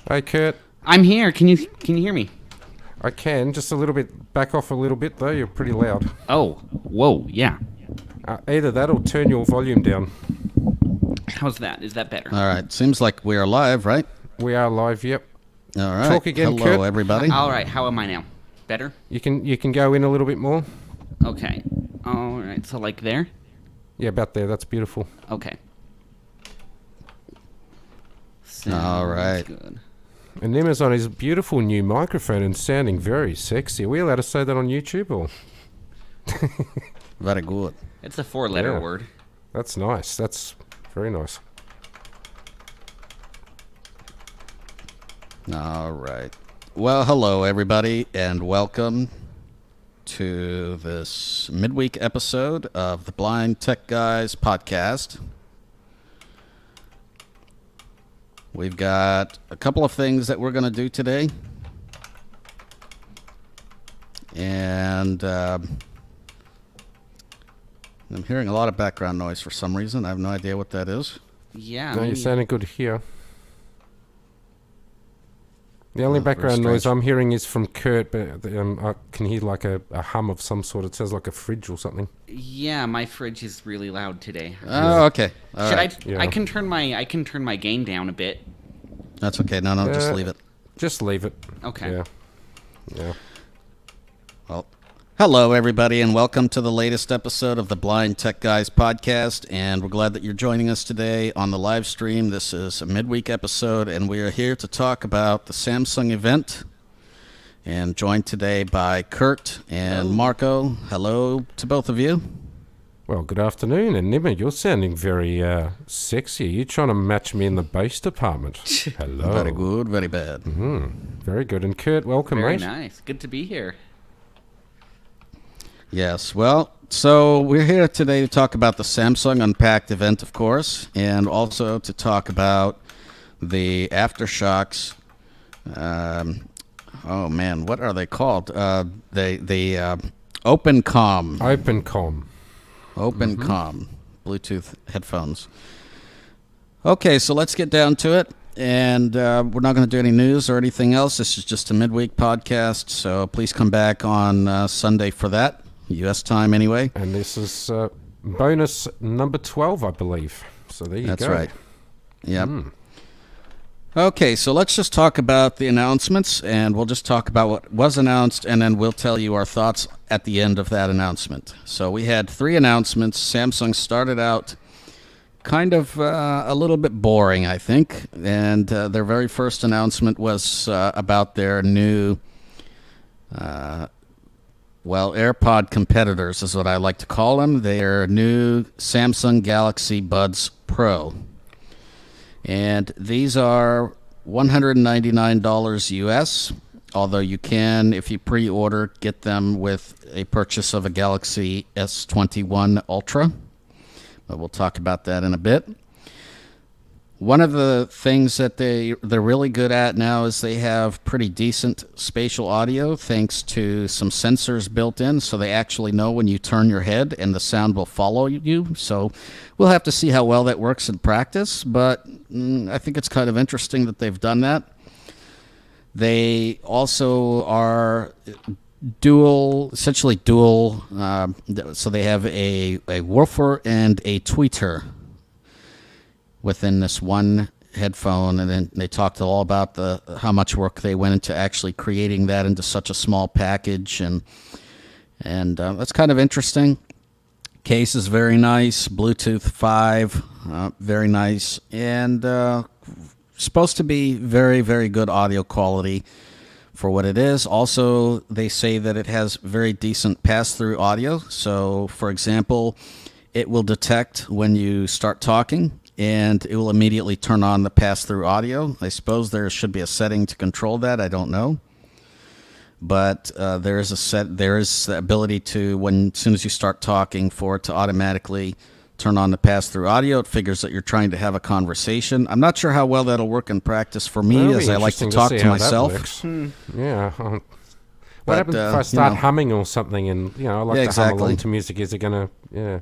Hey, Kurt. I'm here. Can you hear me? I can. Just a little bit. Back off a little bit, though. You're pretty loud. Oh, whoa, yeah. Either that or turn your volume down. How's that? Is that better? All right. Seems like we are live, right? We are live, yep. All right. Talk again, Hello, Kurt. everybody. All right. How am I now? Better? You can go in a little bit more. Okay. All right. So like there? Yeah, about there. That's beautiful. Okay. All right. Good. And Nimmer's on his beautiful new microphone and sounding very sexy. Are we allowed to say that on YouTube or? Very good. It's a 4-letter Yeah. word. That's nice. That's very nice. All right. Well, hello, everybody, and welcome to this midweek episode of the Blind Tech Guys podcast. We've got a couple of things that we're going to do today. And I'm hearing a lot of background noise for some reason. I have no idea what that is. Yeah. No, maybe. you're sounding good here. The only very background noise strange. I'm hearing is from Kurt, but I can hear like a hum of some sort. It sounds like a fridge or something. Yeah, my fridge is really loud today. Oh, okay. All Should right. Yeah. I can turn my gain down a bit. That's okay. No, just leave it. Just leave it. Okay. Yeah. Yeah. Well, hello, everybody, and welcome to the latest episode of the Blind Tech Guys podcast. And we're glad that you're joining us today on the live stream. This is a midweek episode, and we are here to talk about the Samsung event. And joined today by Kurt and Marco. Hello to both of you. Well, good afternoon, and Nimmer, you're sounding very sexy. You're trying to match me in the bass department. Hello. Very good, very bad. Very good. And Kurt, welcome, Very mate. nice. Good to be here. Yes, well, so we're here today to talk about the Samsung Unpacked event, of course, and also to talk about the Aftershocks. Oh man, what are they called? The OpenCom. OpenCom Bluetooth headphones. Okay, so let's get down to it. And we're not going to do any news or anything else. This is just a midweek podcast, so please come back on Sunday for that. U.S. time, anyway. And this is bonus number 12, I believe. So there you go. That's right. Yep. Okay, so let's just talk about the announcements, and we'll just talk about what was announced, and then we'll tell you our thoughts at the end of that announcement. So we had 3 announcements. Samsung started out kind of a little bit boring, I think, and their very first announcement was about their new AirPod competitors is what I like to call them. Their new Samsung Galaxy Buds Pro. And these are $199 US, although you can, if you pre-order, get them with a purchase of a Galaxy S21 Ultra. But we'll talk about that in a bit. One of the things that they're really good at now is they have pretty decent spatial audio thanks to some sensors built in, so they actually know when you turn your head and the sound will follow you. So we'll have to see how well that works in practice, but I think it's kind of interesting that they've done that. They also are essentially dual, so they have a woofer and a tweeter within this one headphone, and then they talked all about how much work they went into actually creating that into such a small package, and that's kind of interesting. Case is very nice, Bluetooth 5, very nice, and supposed to be very, very good audio quality for what it is. Also, they say that it has very decent pass-through audio. So, for example, it will detect when you start talking, and it will immediately turn on the pass-through audio. I suppose there should be a setting to control that. I don't know. But there is the ability to, as soon as you start talking, for it to automatically turn on the pass-through audio. It figures that you're trying to have a conversation. I'm not sure how well that'll work in practice for me, That'll be as I like to interesting talk see to how that myself. works. Yeah. What But, happens if I start you know. humming or something and, I like Yeah, to hum exactly. along to music? Is it going to,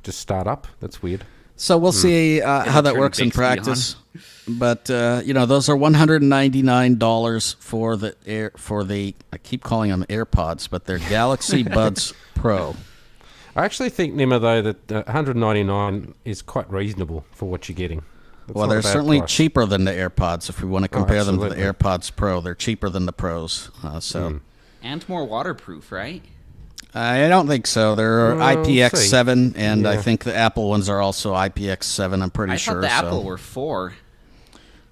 just start up? That's weird. So we'll see how that turn works in Bixby practice. But those are $199 for the I keep calling them AirPods, but they're Galaxy Buds Pro. I actually think, Nima, though, that $199 is quite reasonable for what you're getting. That's Well, not a they're bad certainly price. cheaper than the AirPods. If we want to compare them to the absolutely. AirPods Pro, they're cheaper than the Pros. And more waterproof, right? I don't think so. They're Well, IPX7, and I Yeah. think the Apple ones are also IPX7. I'm pretty I sure. thought the so. Apple were 4.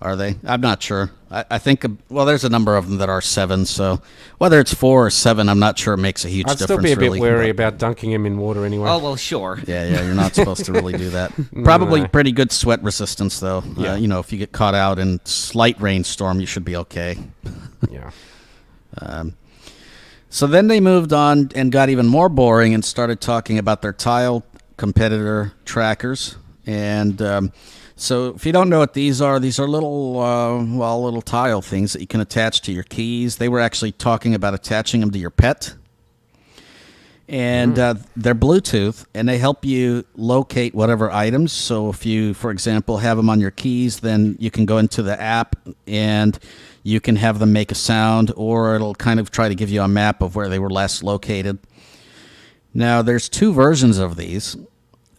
Are they? I'm not sure. I think, there's a number of them that are 7, so whether it's 4 or 7, I'm not sure it makes a huge I'd difference. still be a bit really, wary but- about dunking him in water anyway. Oh, well, sure. Yeah, you're not supposed to really do that. Probably pretty good sweat resistance, though. Yeah. If you get caught out in slight rainstorm, you should be okay. Yeah. So then they moved on and got even more boring and started talking about their tile competitor trackers. And so if you don't know what these are little tile things that you can attach to your keys. They were actually talking about attaching them to your pet. And they're Bluetooth, and they help you locate whatever items. So if you, for example, have them on your keys, then you can go into the app and you can have them make a sound, or it'll kind of try to give you a map of where they were last located. Now, there's 2 versions of these.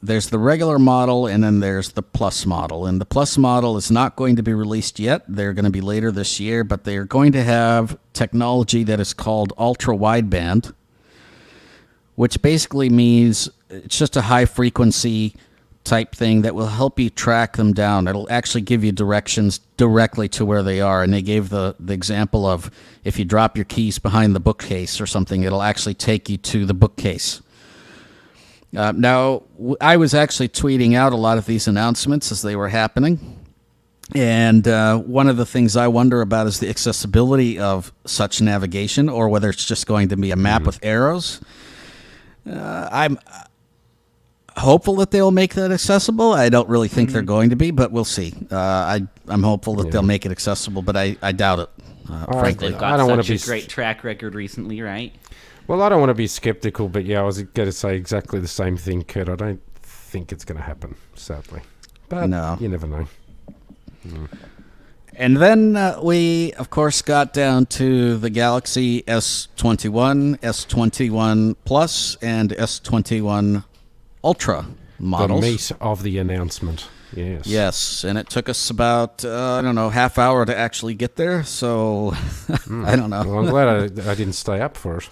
There's the regular model, and then there's the Plus model. And the Plus model is not going to be released yet. They're going to be later this year, but they are going to have technology that is called ultra-wideband, which basically means it's just a high-frequency type thing that will help you track them down. It'll actually give you directions directly to where they are. And they gave the example of if you drop your keys behind the bookcase or something, it'll actually take you to the bookcase. Now, I was actually tweeting out a lot of these announcements as they were happening. And one of the things I wonder about is the accessibility of such navigation, or whether it's just going to be a map with arrows. I'm hopeful that they'll make that accessible. I don't really think they're going to be, but we'll see. I'm hopeful that they'll make it accessible, but I doubt it, frankly. They've I got don't wanna such a be great track record recently, right? Well, I don't want to be skeptical, but yeah, I was going to say exactly the same thing, Kurt. I don't think it's going to happen, sadly. But No. you never know. And then we, of course, got down to the Galaxy S21, S21 Plus, and S21 Ultra models. The meat of the announcement. Yes. Yes, and it took us about, half hour to actually get there, so I don't know. Well, I'm glad I didn't stay up for it.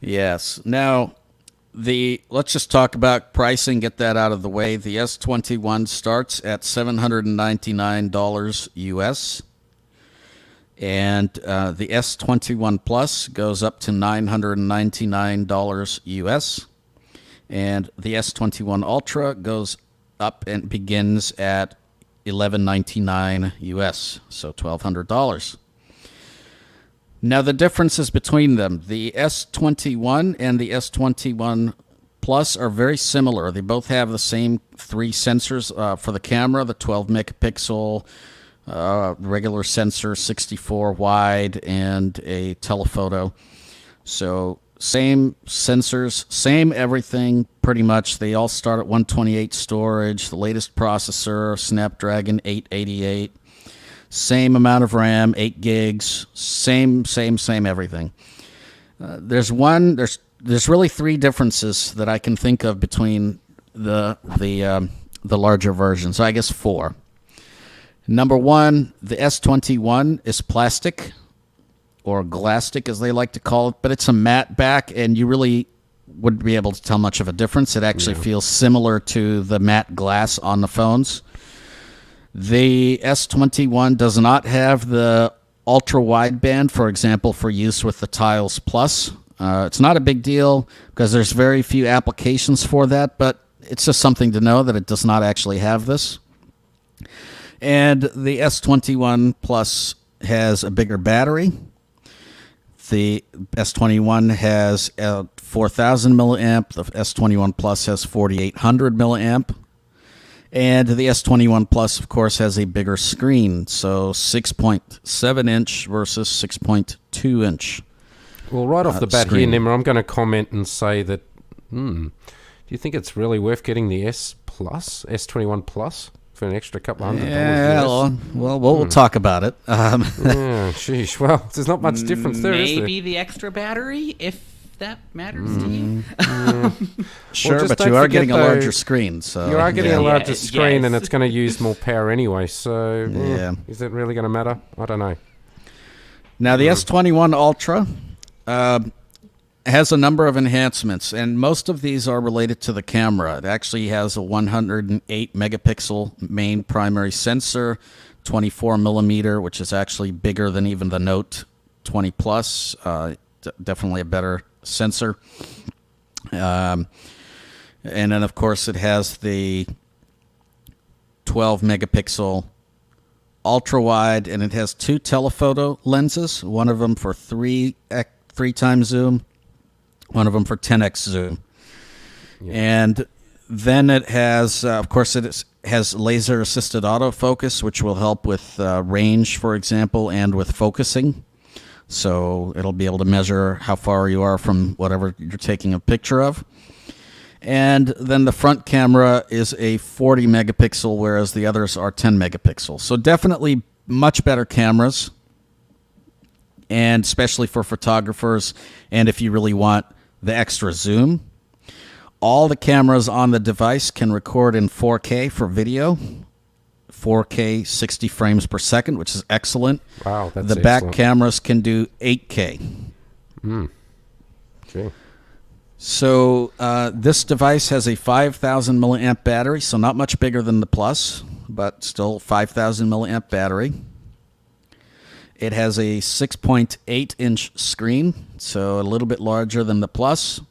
Yes. Now, let's just talk about pricing, get that out of the way. The S21 starts at $799 US, and the S21 Plus goes up to $999 US, and the S21 Ultra goes up and begins at $1199 US, so $1,200. Now, the differences between them, the S21 and the S21 Plus are very similar. They both have the same 3 sensors for the camera, the 12 megapixel regular sensor, 64 wide, and a telephoto. So same sensors, same everything, pretty much. They all start at 128 storage, the latest processor, Snapdragon 888. Same amount of RAM, 8 gigs, same everything. There's really 3 differences that I can think of between the larger versions. So I guess 4. Number 1, the S21 is plastic, or Glastic as they like to call it, but it's a matte back, and you really wouldn't be able to tell much of a difference. It actually feels similar to the matte glass on the phones. The S21 does not have the ultra wideband, for example, for use with the Tiles Plus. It's not a big deal because there's very few applications for that, but it's just something to know that it does not actually have this. And the S21 Plus has a bigger battery. The S21 has 4,000 milliamp. The S21 Plus has 4,800 milliamp. And the S21 Plus, of course, has a bigger screen, so 6.7 inch versus 6.2 inch. Well, right off the bat screen. here, Nimmer, I'm going to comment and say that, do you think it's really worth getting the S Plus, S21 Plus, for an extra couple $100. Yeah, US. well, we'll talk about it. Yeah, sheesh. Well, there's not much difference there, is there? Maybe the extra battery, if that matters to you. Sure, just but don't you are forget, getting a though, larger screen. So You are getting a larger Yes. screen, and it's going to use more power anyway. So, Yeah. is it really going to matter? I don't know. Now, the S21 Ultra has a number of enhancements, and most of these are related to the camera. It actually has a 108 megapixel main primary sensor, 24 millimeter, which is actually bigger than even the Note 20 Plus. Definitely a better sensor. And then, of course, it has the 12 megapixel ultra wide, and it has 2 telephoto lenses, one of them for 3 times zoom, one of them for 10x zoom. Yeah. And then it has, of course, has laser assisted autofocus, which will help with range, for example, and with focusing. So it'll be able to measure how far you are from whatever you're taking a picture of. And then the front camera is a 40 megapixel, whereas the others are 10 megapixels. So definitely much better cameras, and especially for photographers, and if you really want the extra zoom. All the cameras on the device can record in 4K for video, 4K 60 frames per second, which is excellent. Wow, that's the back excellent. cameras can do 8K. Gee. So this device has a 5,000 milliamp battery, so not much bigger than the Plus, but still 5,000 milliamp battery. It has a 6.8-inch screen, so a little bit larger than the Plus.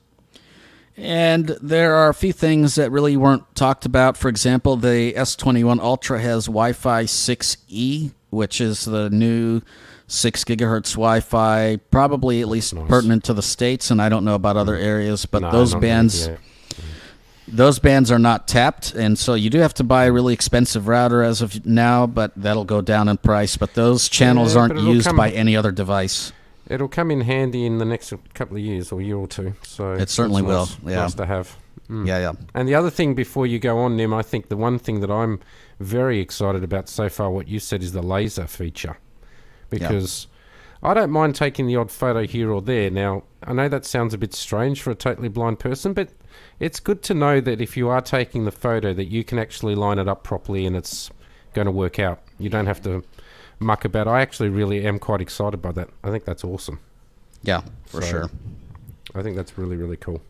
And there are a few things that really weren't talked about. For example, the S21 Ultra has Wi-Fi 6E, which is the new 6 gigahertz Wi-Fi, probably at least Nice. pertinent to the States, and I don't know about other areas, but No, those not bands... really, Those bands are not tapped, and so you do have to buy a really expensive router as of now, but that'll go down in price. But those channels Yeah, aren't but it'll used come- by any other device. It'll come in handy in the next couple of years or year or two. So It certainly that's will, yeah. nice to have. Yeah. And the other thing before you go on, Nim, I think the one thing that I'm very excited about so far, what you said, is the laser feature. Because I don't mind taking the odd photo here or there. Now, I know that sounds a bit strange for a totally blind person, but it's good to know that if you are taking the photo, that you can actually line it up properly and it's going to work out. You don't have to muck about. I actually really am quite excited by that. I think that's awesome. Yeah, for So- sure. I think that's really, really cool.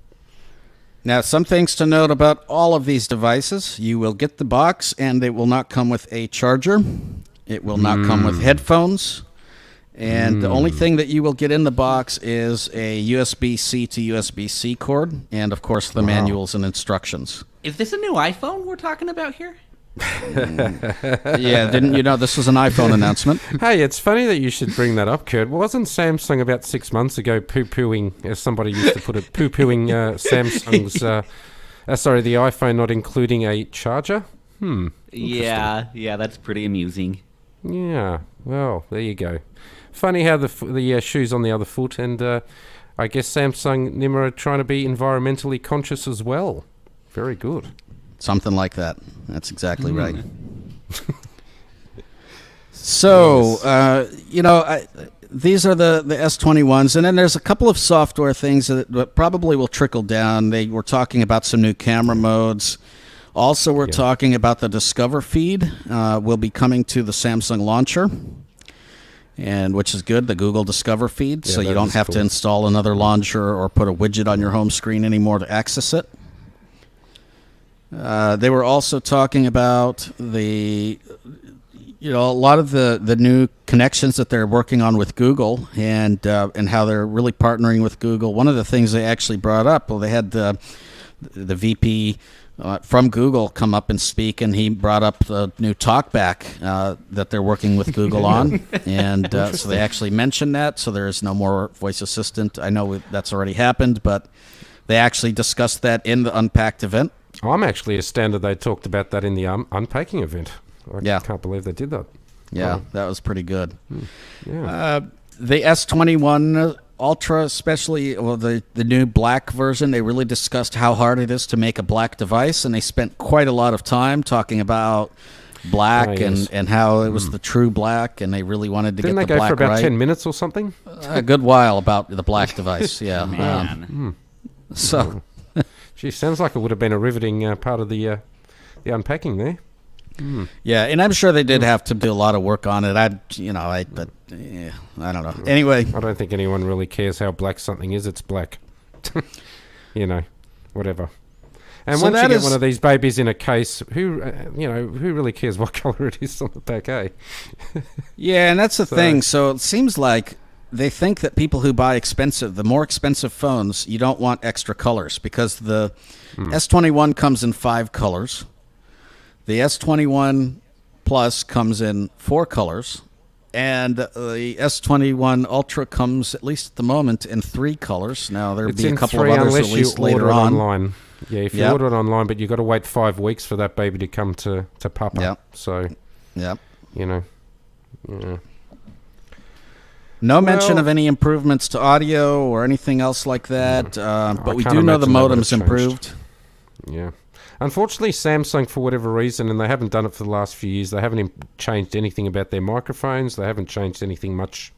Now, some things to note about all of these devices. You will get the box, and it will not come with a charger. It will not come with headphones. And the only thing that you will get in the box is a USB-C to USB-C cord, and, of course, the manuals and instructions. Is this a new iPhone we're talking about here? Yeah, didn't you know this was an iPhone announcement? Hey, it's funny that you should bring that up, Kurt. Wasn't Samsung about 6 months ago poo-pooing, as somebody used to put it, poo-pooing Samsung's, the iPhone not including a charger? Yeah, that's pretty amusing. Yeah, well, there you go. Funny how the shoe's on the other foot, and I guess Samsung Nim are trying to be environmentally conscious as well. Very good. Something like that. That's exactly right. So, these are the S21s, and then there's a couple of software things that probably will trickle down. They were talking about some new camera modes. Also, we're talking about the Discover feed will be coming to the Samsung launcher, and which is good, the Google Discover feed, so you that don't is have to cool. install another launcher or put a widget on your home screen anymore to access it. They were also talking about a lot of the new connections that they're working on with Google, and how they're really partnering with Google. One of the things they actually brought up, they had the VP from Google come up and speak, and he brought up the new TalkBack that they're working with Google on, and so they actually mentioned that. So there is no more voice assistant. I know that's already happened, but they actually discussed that in the Unpacked event. I'm actually astounded they talked about that in the unpacking event. I Yeah. can't believe they did that. Yeah, Wow. that was pretty good. Yeah. The S21 Ultra, especially the new black version, they really discussed how hard it is to make a black device, and they spent quite a lot of time talking about black yes. and how it was the true black, and they really wanted to Didn't get they the go black for about right. 10 minutes or something? A good while about the black device, yeah. Man. So, Gee, sounds like it would have been a riveting part of the unpacking there. yeah, and I'm sure they did have to do a lot of work on it. I don't know. Anyway, I don't think anyone really cares how black something is. It's black. Whatever. And So once you that get is- one of these babies in a case, who really cares what color it is on the back, eh? yeah, and that's the thing. So it seems like they think that people who buy the more expensive phones, you don't want extra colors because the S21 comes in 5 colors. The S21 Plus comes in 4 colors. And the S21 Ultra comes, at least at the moment, in 3 colors. Now, there'll It's be a in couple 3 of others unless you released later order it on. online. Yeah, if you Yep. order it online, but you've got to wait 5 weeks for that baby to come to Papa. Yep. So, Yep. yeah. No mention Well- of any improvements to audio or anything else like that. But we can't do know the imagine they would have modem's changed. improved. Yeah. Unfortunately, Samsung, for whatever reason, and they haven't done it for the last few years, they haven't changed anything about their microphones. They haven't changed anything much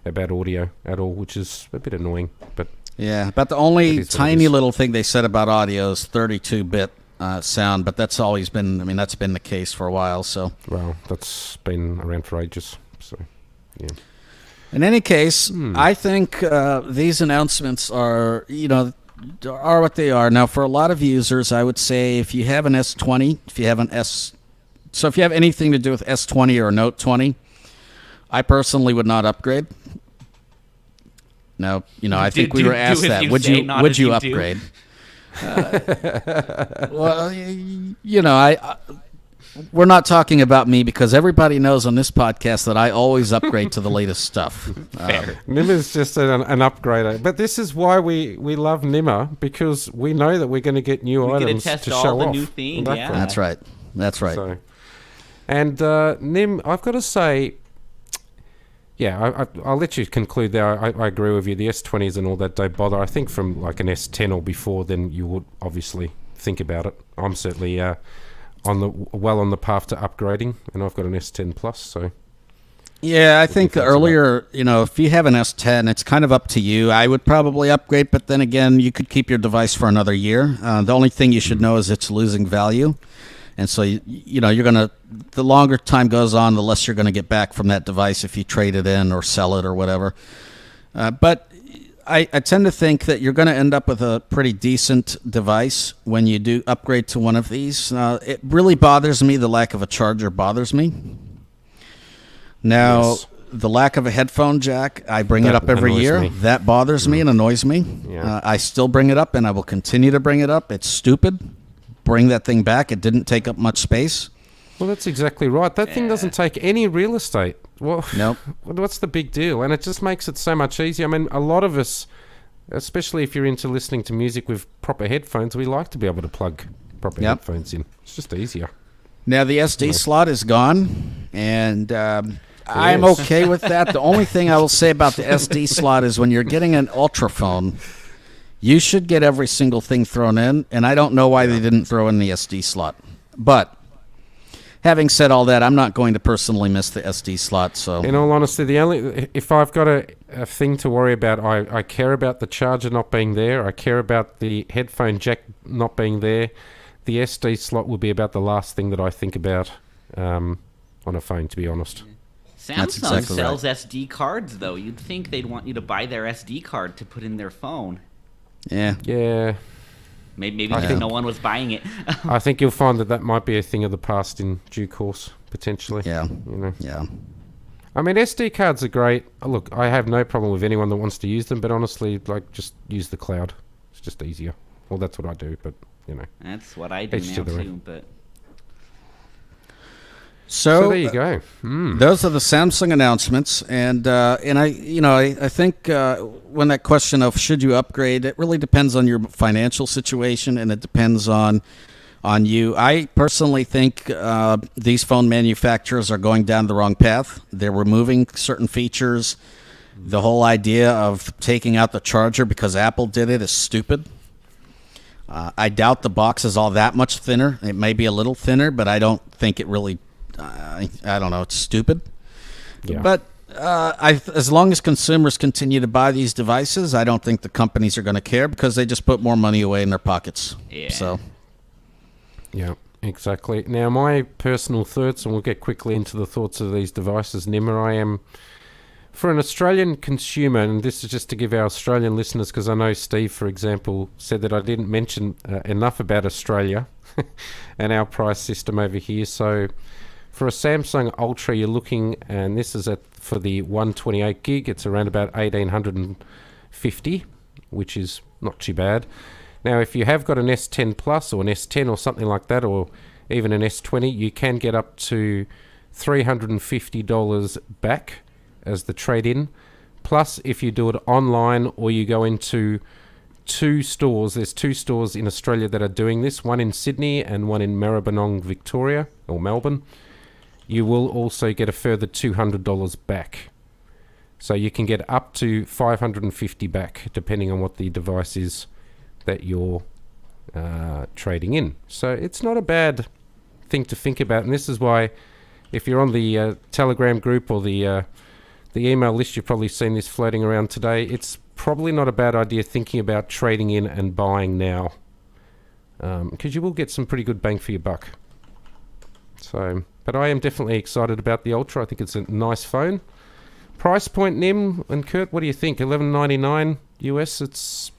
about audio at all, which is a bit annoying. But Yeah, but the It only is what it tiny is. little thing they said about audio is 32-bit sound, but that's always been, that's been the case for a while. So, well, that's been around for ages. So, yeah. in any case, I think these announcements are what they are. Now, for a lot of users, I would say if you have an S20, if you have anything to do with S20 or Note 20, I personally would not upgrade. Now, I think we were asked that. Would you upgrade? Well, we're not talking about me because everybody knows on this podcast that I always upgrade to the latest stuff. Fair. Nimmer's just an upgrader. But this is why we love Nimmer, because we know that we're going to get new We get to items test to all show the off. new things, on that yeah. front. That's right. So, and Nim, I've got to say, yeah, I'll let you conclude there. I agree with you. The S20s and all that don't bother. I think from like an S10 or before, then you would obviously think about it. I'm certainly on the path to upgrading, and I've got an S10 Plus. So Yeah, I think thoughts earlier, if you have an S10, it's kind of up to you. I would probably upgrade, but then again, you could keep your device for another year. The only thing you should know is it's losing value. And so, you're going to, the longer time goes on, the less you're going to get back from that device if you trade it in or sell it or whatever. But I tend to think that you're going to end up with a pretty decent device when you do upgrade to one of these. It really bothers me. The lack of a charger bothers me. Now, Yes. the lack of a headphone jack, I bring it That up every annoys year. me. That bothers me and annoys me. Yeah. I still bring it up, and I will continue to bring it up. It's stupid. Bring that thing back. It didn't take up much space. Well, that's exactly right. That thing doesn't take any real estate. Well, Nope. what's the big deal? And it just makes it so much easier. I mean, a lot of us, especially if you're into listening to music with proper headphones, we like to be able to plug proper Yep. headphones in. It's just easier. Now, the SD slot is gone, and I'm Yes. okay with that. The only thing I will say about the SD slot is when you're getting an Ultra phone, you should get every single thing thrown in, and I don't know why they didn't throw in the SD slot. But having said all that, I'm not going to personally miss the SD slot. So In all honesty, if I've got a thing to worry about, I care about the charger not being there. I care about the headphone jack not being there. The SD slot will be about the last thing that I think about on a phone, to be honest. That's Samsung exactly sells SD cards, though. You'd think they'd want you to buy their SD card to put in their phone. yeah, Yeah, Maybe I because think- no one was buying it. I think you'll find that might be a thing of the past in due course, potentially. yeah, I mean, SD cards are great. Look, I have no problem with anyone that wants to use them, but honestly, just use the cloud. It's just easier. Well, that's what I do, but That's what I do Each to now their too. own. But So there you go. Those are the Samsung announcements, and I think when that question of should you upgrade, it really depends on your financial situation, and it depends on you. I personally think these phone manufacturers are going down the wrong path. They're removing certain features The whole idea of taking out the charger because Apple did it is stupid. I doubt the box is all that much thinner. It may be a little thinner, but I don't think it really. I don't know. It's stupid. Yeah. But as long as consumers continue to buy these devices, I don't think the companies are going to care because they just put more money away in their pockets. Yeah. So. Yeah, exactly. Now, my personal thoughts, and we'll get quickly into the thoughts of these devices, Nimmer, I am, for an Australian consumer, and this is just to give our Australian listeners, because I know Steve, for example, said that I didn't mention enough about Australia and our price system over here. So for a Samsung Ultra, you're looking, and this is for the 128 gig, it's around about 1,850, which is not too bad. Now, if you have got an S10 Plus or an S10 or something like that, or even an S20, you can get up to $350 back as the trade-in. Plus, if you do it online or you go into two stores, there's two stores in Australia that are doing this, one in Sydney and one in Maribyrnong, Victoria, or Melbourne, you will also get a further $200 back. So you can get up to $550 back, depending on what the device is that you're trading in. So it's not a bad thing to think about, and this is why, if you're on the Telegram group or the email list, you've probably seen this floating around today. It's probably not a bad idea thinking about trading in and buying now, because you will get some pretty good bang for your buck. So, but I am definitely excited about the Ultra. I think it's a nice phone. Price point, Nim and Kurt, what do you think? $11.99 US.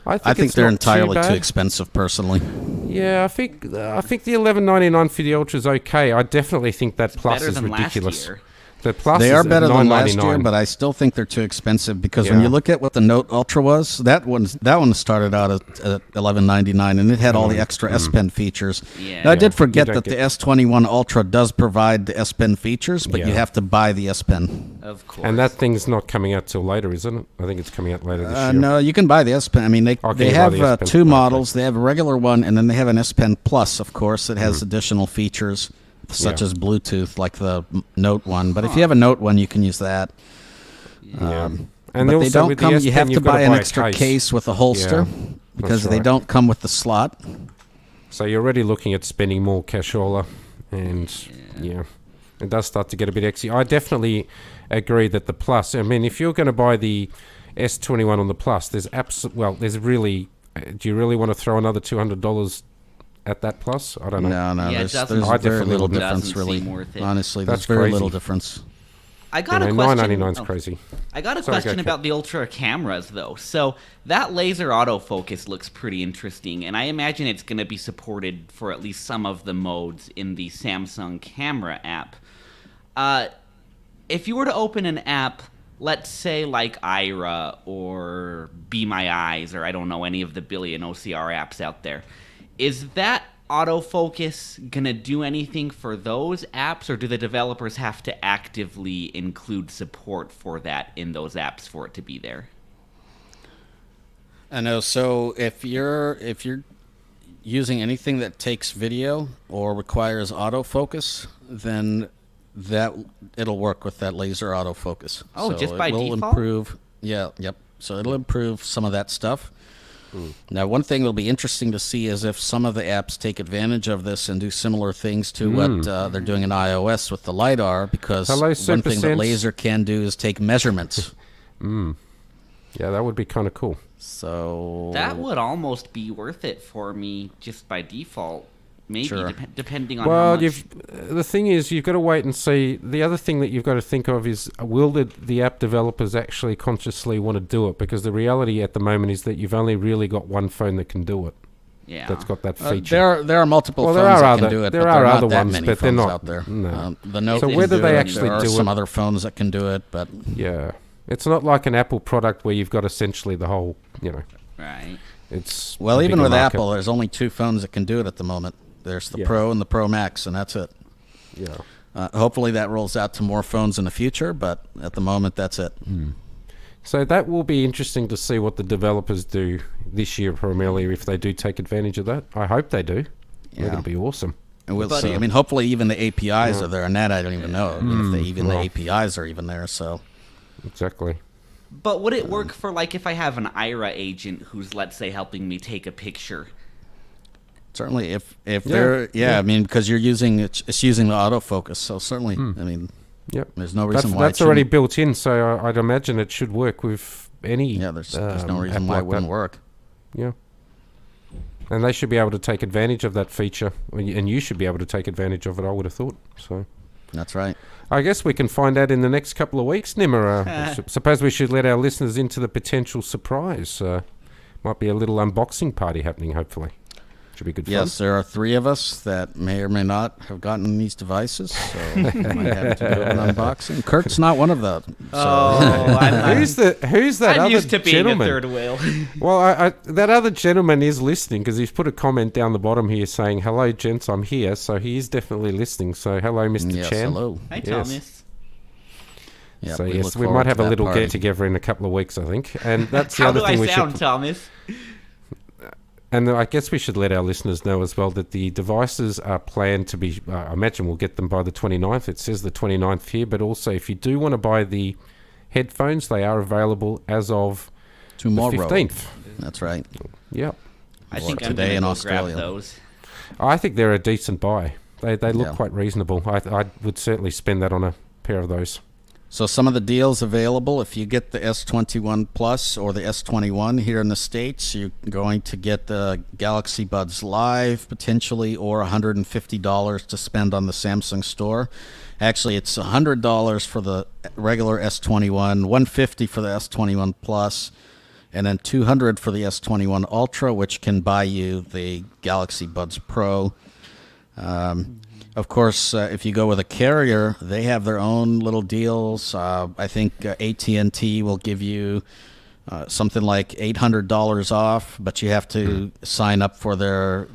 I think they're entirely too expensive, personally. Yeah, I think the $11.99 for the Ultra is okay. I definitely think that Plus better is than ridiculous. last year. The Plus They is are better at than last year, $9.99. but I still think they're too expensive because when Yeah. you look at what the Note Ultra was, that one started out at $11.99, and it had all the extra S Pen features. Yeah. Now, I did You forget don't that get- the S21 Ultra does provide the S Pen features, but you Yeah. have to buy the S Pen. Of course. And that thing's not coming out till later, isn't it? I think it's coming out later this year. No, you can buy the S Pen. I mean, they you buy have the S Pen? two Okay. models. They have a regular one, and then they have an S Pen Plus, of course, that has additional features such Yeah. as Bluetooth, like the Note one. But if you have a Note one, you can use that. Yeah. And And but they also don't with the come. S You Pen, have to you've got buy an a extra case with a holster Yeah, because that's they right. don't come with the slot. So you're already looking at spending more cashola, and yeah, it does start to get a bit exy. I definitely agree that the Plus, I mean, if you're going to buy the S21 on the Plus, there's really, do you really want to throw another $200 at that Plus? I don't know. No, Yeah, it there's doesn't- I very definitely little wouldn't. difference, Doesn't really. seem worth it. Honestly, That's there's very crazy. little difference. I got a question. $9.99 is crazy. I got a Sorry, question go, about the Ultra cameras, though. So that laser autofocus looks pretty interesting, and I imagine it's going to be supported for at least some of the modes in the Samsung camera app. If you were to open an app, let's say like Ira or Be My Eyes, or I don't know, any of the billion OCR apps out there, is that autofocus gonna do anything for those apps, or do the developers have to actively include support for that in those apps for it to be there? I know. So if you're using anything that takes video or requires autofocus, then that it'll work with that laser autofocus. Oh, so just by it will default? improve. Yeah, yep. So it'll improve some of that stuff. Now, one thing that'll be interesting to see is if some of the apps take advantage of this and do similar things to what they're doing in iOS with the LiDAR, because Hello, one Super thing that Sense. laser can do is take measurements. Yeah, that would be kind of cool. So That would almost be worth it for me just by default. Maybe, Sure. depending on how Well, much... the thing is, you've got to wait and see. The other thing that you've got to think of is, will the app developers actually consciously want to do it? Because the reality at the moment is that you've only really got one phone that can do it. Yeah. That's got that feature. there are multiple Well, phones there are that other- can do it. there but are there are other not that ones, many but they're phones not- out there. no. The Note So can whether do they it. actually there are do some it- other phones that can do it, but Yeah, it's not like an Apple product where you've got essentially the whole. Right. It's well, a even bigger with market. Apple, there's only two phones that can do it at the moment. There's the Yeah. Pro and the Pro Max, and that's it. Yeah. Hopefully that rolls out to more phones in the future, but at the moment, that's it. So that will be interesting to see what the developers do this year, primarily if they do take advantage of that. I hope they do. Yeah. It'll be awesome. And we'll But see. it- I mean, hopefully even the APIs are there, and that I don't even know. I mean, if the no. APIs are even there. So exactly. But would it work for, like, if I have an IRA agent who's, let's say, helping me take a picture? Certainly, if they're I mean, because you're using it's using the autofocus, so certainly, I mean, Yep. there's no reason why that's already built in, so I'd imagine it should work with any. Yeah, there's no reason app why like it wouldn't that. work. Yeah. And they should be able to take advantage of that feature, and you should be able to take advantage of it, I would have thought. So That's right. I guess we can find out in the next couple of weeks, Nimmer. Suppose we should let our listeners into the potential surprise. Might be a little unboxing party happening, hopefully. Should be good fun. Yes, there are 3 of us that may or may not have gotten these devices, so we might have to do an unboxing. Kurt's not one of them. So. Who's that I'm other used to being gentleman? a third wheel. Well, that other gentleman is listening because he's put a comment down the bottom here saying, "Hello, gents, I'm here." So he is definitely listening. So hello, Mr. Yes, Chan. hello. Hi, Yes. Thomas. Yep, So we yes, look we forward might to have a that little party. get together in a couple of weeks, I think. And that's the How other do thing I we sound, should. Thomas? And I guess we should let our listeners know as well that the devices are planned to be, I imagine we'll get them by the 29th. It says the 29th here, but also if you do want to buy the headphones, they are available as of Tomorrow. the 15th. That's right. Yep. I think I'm today going in to go Australia. grab those. I think they're a decent buy. They look Yeah. quite reasonable. I would certainly spend that on a pair of those. So some of the deals available, if you get the S21 Plus or the S21 here in the States, you're going to get the Galaxy Buds Live potentially, or $150 to spend on the Samsung store. Actually, it's $100 for the regular S21, $150 for the S21 Plus, and then $200 for the S21 Ultra, which can buy you the Galaxy Buds Pro. Of course, if you go with a carrier, they have their own little deals. I think AT&T will give you something like $800 off, but you have to sign up for their,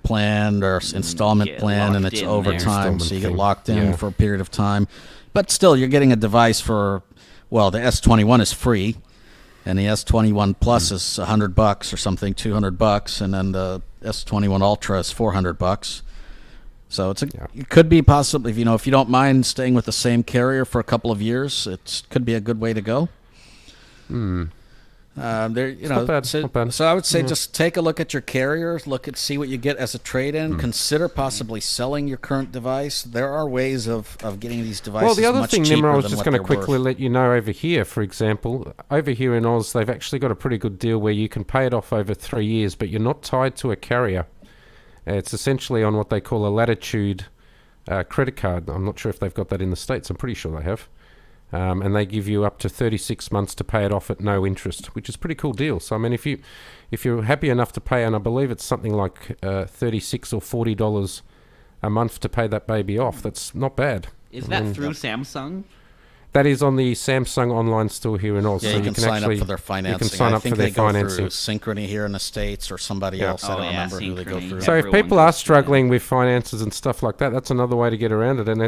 plan or installment Get plan, and locked it's in over there. time, so Installment you get thing. locked in Yeah. for a period of time. But still, you're getting a device for, well, the S21 is free, and the S21 Plus is $100 or something, $200, and then the S21 Ultra is $400. So it could be possibly, if you don't mind staying with the same carrier for a couple of years, it could be a good way to go. Not bad, so, not bad. so I would say just take a look at your carrier, see what you get as a trade-in. Consider possibly selling your current device. There are ways of getting these devices. Well, the other much thing, cheaper Nimmer, I was than just what going to they're quickly worth. let you know over here, for example, over here in Oz, they've actually got a pretty good deal where you can pay it off over 3 years, but you're not tied to a carrier. It's essentially on what they call a Latitude credit card. I'm not sure if they've got that in the States. I'm pretty sure they have. And they give you up to 36 months to pay it off at no interest, which is a pretty cool deal. So, I mean, if you're happy enough to pay, and I believe it's something like $36 or $40 a month to pay that baby off, that's not bad. Is that through Samsung? That is on the Samsung online store here in Oz. Yeah, so you can sign actually, up for their financing. You can sign I up think for their they go financing. through Synchrony here in the States or somebody else. I Oh, don't yeah, remember who they go Synchrony. through. So if Everyone people are goes through struggling with finances and stuff like that, that's another way to get around it. And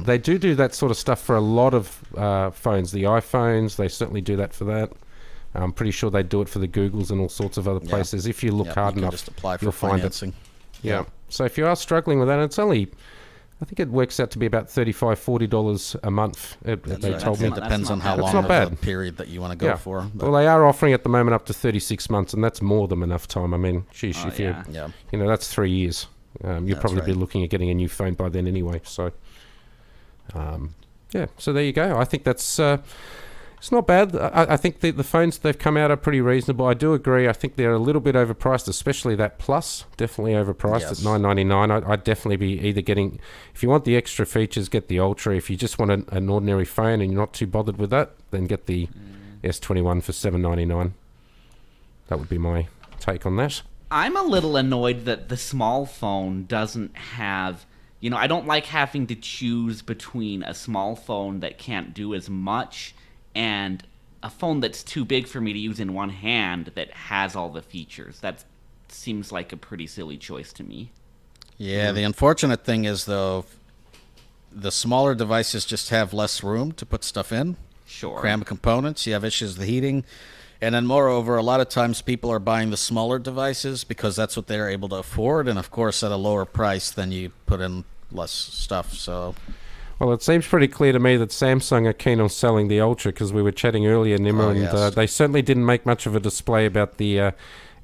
they do that sort of stuff for a lot of phones. The iPhones, they certainly do that for that. I'm pretty sure they do it for the Googles and all sorts of other places. If you look hard you can enough, just apply for you'll find it. financing. Yeah. So if you are struggling with that, it's only, I think it works out to be about $35, $40 a month. They Right. told me. It depends on how That's long not of a bad. period that you want to go for. But Well, they are offering at the moment up to 36 months, and that's more than enough time. I mean, sheesh, if yeah. that's 3 years. You'll probably be right. looking at getting a new phone by then anyway. So, so there you go. I think that's it's not bad. I think the phones they've come out are pretty reasonable. I do agree. I think they're a little bit overpriced, especially that Plus. Definitely overpriced Yes. at $9.99. I'd definitely be either getting, if you want the extra features, get the Ultra. If you just want an ordinary phone and you're not too bothered with that, then get the S21 for $7.99. That would be my take on that. I'm a little annoyed that the small phone doesn't have... I don't like having to choose between a small phone that can't do as much and a phone that's too big for me to use in one hand that has all the features. That seems like a pretty silly choice to me. Yeah, the unfortunate thing is, though, the smaller devices just have less room to put stuff in. Sure. Cram components. You have issues with heating. And then, moreover, a lot of times people are buying the smaller devices because that's what they're able to afford. And, of course, at a lower price, then you put in less stuff. So... Well, it seems pretty clear to me that Samsung are keen on selling the Ultra because we were chatting earlier, Nimmer, and they certainly didn't make much of a display about the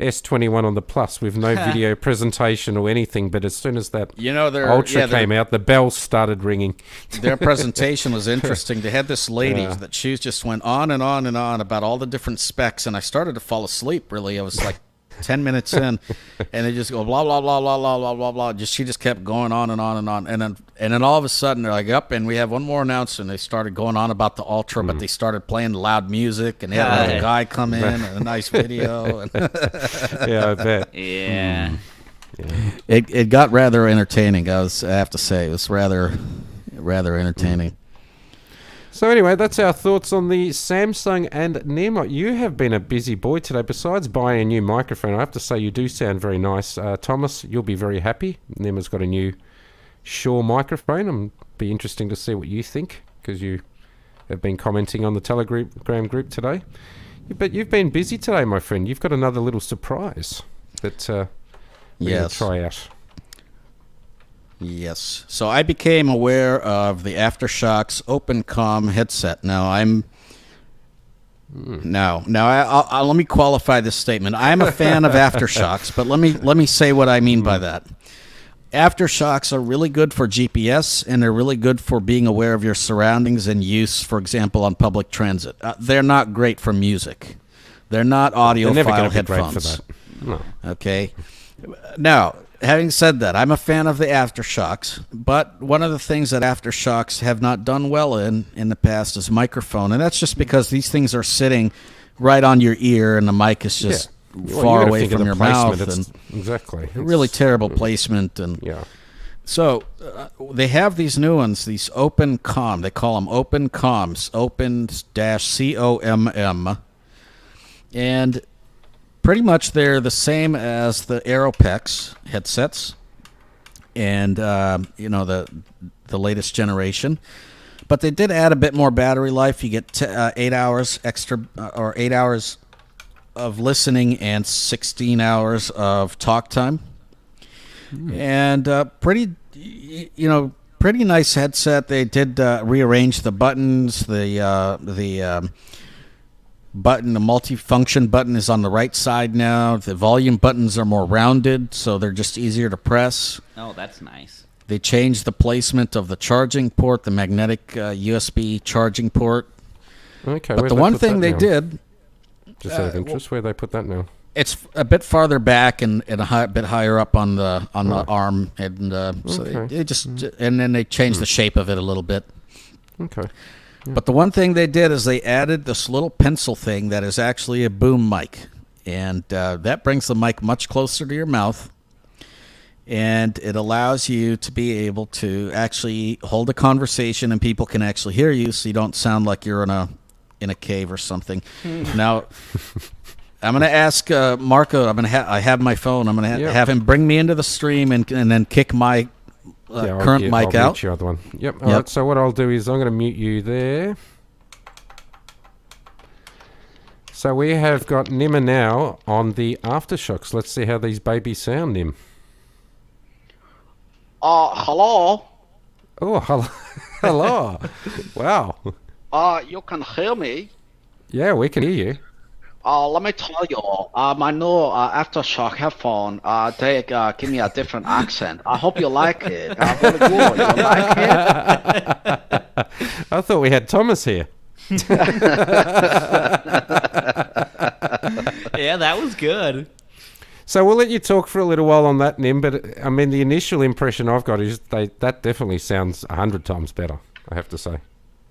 S21 on the Plus with no video presentation or anything. But as soon as that Ultra came out, the bells started ringing. Their presentation was interesting. They had this lady that she just went on and on and on about all the different specs, and I started to fall asleep, really. I was like 10 minutes in, and they just go blah, blah, blah, blah, blah, blah, blah, blah. She just kept going on and on and on. And then all of a sudden, they're like, up, and we have one more announcement. They started going on about the Ultra, but they started playing loud music, and they had another guy come in and a nice video. And Yeah, I bet. Yeah. It got rather entertaining, I have to say. It was rather entertaining. So anyway, that's our thoughts on the Samsung and Nim. You have been a busy boy today. Besides buying a new microphone, I have to say you do sound very nice. Thomas, you'll be very happy. Nim has got a new Shure microphone. It'll be interesting to see what you think because you have been commenting on the Telegram group today. But you've been busy today, my friend. You've got another little surprise that we're going to try out. Yes. So I became aware of the Aftershock's OpenComm headset. Now let me qualify this statement. I'm a fan of Aftershocks, but let me say what I mean by that. Aftershocks are really good for GPS, and they're really good for being aware of your surroundings and use, for example, on public transit. They're not great for music. They're not audiophile headphones. For that. No. Okay. Now, having said that, I'm a fan of the Aftershocks, but one of the things that Aftershocks have not done well in the past is microphone, and that's just because these things are sitting right on your ear, and the mic is just far away from your mouth. And exactly. Really terrible placement. And so they have these new ones, these OpenComm. They call them OpenComms, Open-COMM, and pretty much they're the same as the Aeropex headsets and the latest generation, but they did add a bit more battery life. You get 8 hours extra, or 8 hours of listening and 16 hours of talk time, and pretty nice headset. They did rearrange the buttons. The multi-function button is on the right side now. The volume buttons are more rounded, so they're just easier to press. Oh, that's nice. They changed the placement of the charging port, the magnetic USB charging port. Okay, but the one thing they did... Just out of interest, where they put that now? It's a bit farther back and a bit higher up on the arm, and so they just and then they changed the shape of it a little bit. Okay. Yeah. But the one thing they did is they added this little pencil thing that is actually a boom mic, and that brings the mic much closer to your mouth, and it allows you to be able to actually hold a conversation and people can actually hear you, so you don't sound like you're in a cave or something. Now, I'm going to ask Marco. I have my phone. I'm going to have him bring me into the stream and then kick my current mic I'll out. Mute your other one. Yep. All right. So what I'll do is I'm going to mute you there. So we have got Nimmer now on the Aftershocks. Let's see how these babies sound, Nim. Hello. Oh, hello. Hello. Wow. You can hear me. Yeah, we can hear you. Let me tell you, my new Aftershock headphone, they give me a different accent. I hope you like it. Really good. You like it? I thought we had Thomas here. Yeah, that was good. So we'll let you talk for a little while on that, Nim, but I mean, the initial impression I've got is that definitely sounds 100 times better, I have to say.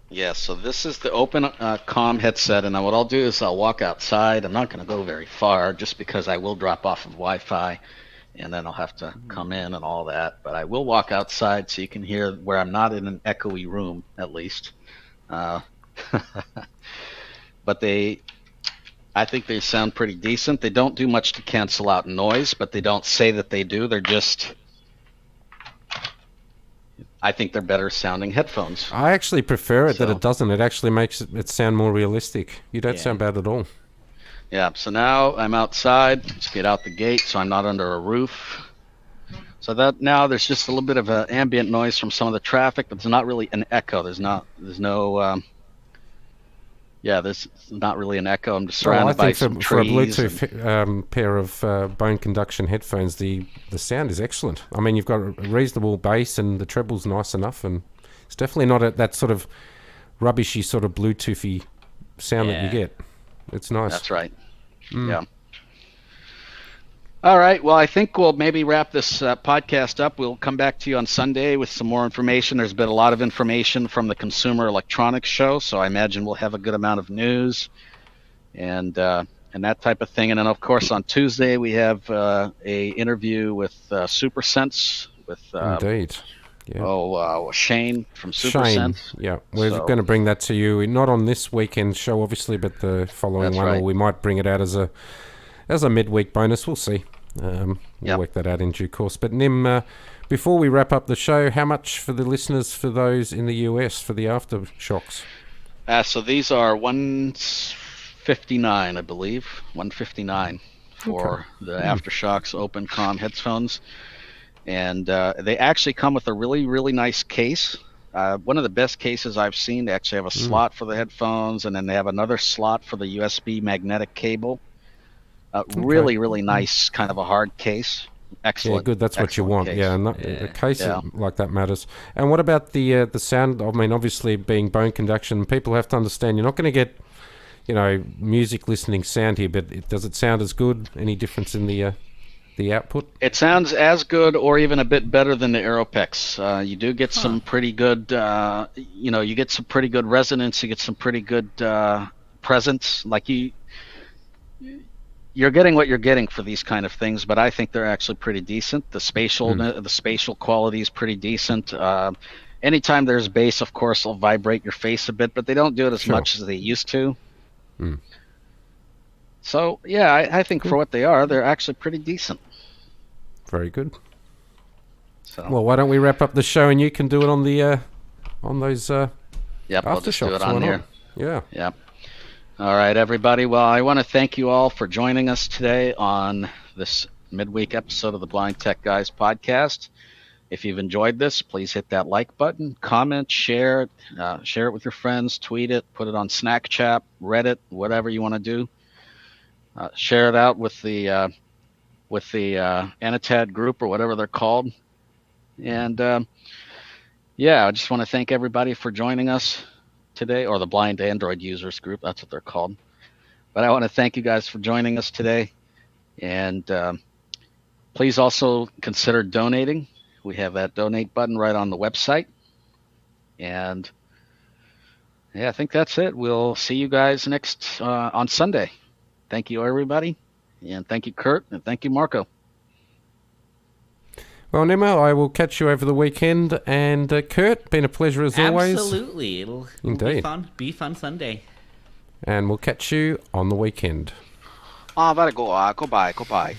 Yeah, so this is the OpenComm headset, and what I'll do is I'll walk outside. I'm not going to go very far just because I will drop off of Wi-Fi, and then I'll have to come in and all that. But I will walk outside so you can hear where I'm not in an echoey room, at least. But I think they sound pretty decent. They don't do much to cancel out noise, but they don't say that they do. They're just... I think they're better sounding headphones. I actually prefer it that it doesn't. It actually makes it sound more realistic. You don't sound bad at all. Yeah, so now I'm outside. Let's get out the gate so I'm not under a roof. So that now there's just a little bit of ambient noise from some of the traffic, but there's not really an echo. There's not really an echo. I'm just Well, I surrounded by think some for a trees. Bluetooth pair of bone conduction headphones, the sound is excellent. I mean, you've got a reasonable bass and the treble's nice enough, and it's definitely not that sort of rubbishy sort of Bluetoothy sound that you get. It's nice. That's right. Yeah. All right. Well, I think we'll maybe wrap this podcast up. We'll come back to you on Sunday with some more information. There's been a lot of information from the Consumer Electronics Show, so I imagine we'll have a good amount of news and that type of thing. And then, of course, on Tuesday we have a interview with SuperSense with Indeed. Yeah. Shane from Shane, SuperSense. yeah. We're going to bring that to you, not on this weekend show, obviously, but the following That's one, right. or we might bring it out as a midweek bonus. We'll see. We'll work that out in due course. But Nim, before we wrap up the show, how much for the listeners, for those in the US, for the Aftershocks? So these are $159, I believe. $159 for the Aftershocks Open Comm headphones. And they actually come with a really, really nice case. One of the best cases I've seen. They actually have a slot for the headphones, and then they have another slot for the USB magnetic cable. Really, really nice, kind of a hard case. Excellent. Yeah, good. That's what you want. Case. Yeah, and a case like that matters. And what about the sound? I mean, obviously, being bone conduction, people have to understand you're not going to get, music listening sound here. But does it sound as good? Any difference in the output? It sounds as good, or even a bit better than the Aeropex. You do get some pretty good. You get some pretty good resonance. You get some pretty good presence. Like you're getting what you're getting for these kind of things, but I think they're actually pretty decent. The spatial quality is pretty decent. Anytime there's bass, of course, it'll vibrate your face a bit, but they don't do it as much as they used to. So, yeah, I think for what they are, they're actually pretty decent. Very good. So, well, why don't we wrap up the show and you can do it on the on those I'll just do Aftershocks? it on here. Yeah. Yep. All right, everybody. Well, I want to thank you all for joining us today on this midweek episode of the Blind Tech Guys podcast. If you've enjoyed this, please hit that like button, comment, share it with your friends, tweet it, put it on Snackchat, Reddit, whatever you want to do. Share it out with the Anatad group or whatever they're called. And I just want to thank everybody for joining us today, or the Blind Android Users group, that's what they're called. But I want to thank you guys for joining us today, and please also consider donating. We have that donate button right on the website, and I think that's it. We'll see you guys next on Sunday. Thank you, everybody, and thank you, Kurt, and thank you, Marco. Well, Nemo, I will catch you over the weekend. And Kurt, been a pleasure as always. Absolutely. It'll be fun. Be fun Sunday. And we'll catch you on the weekend. Very good. Goodbye.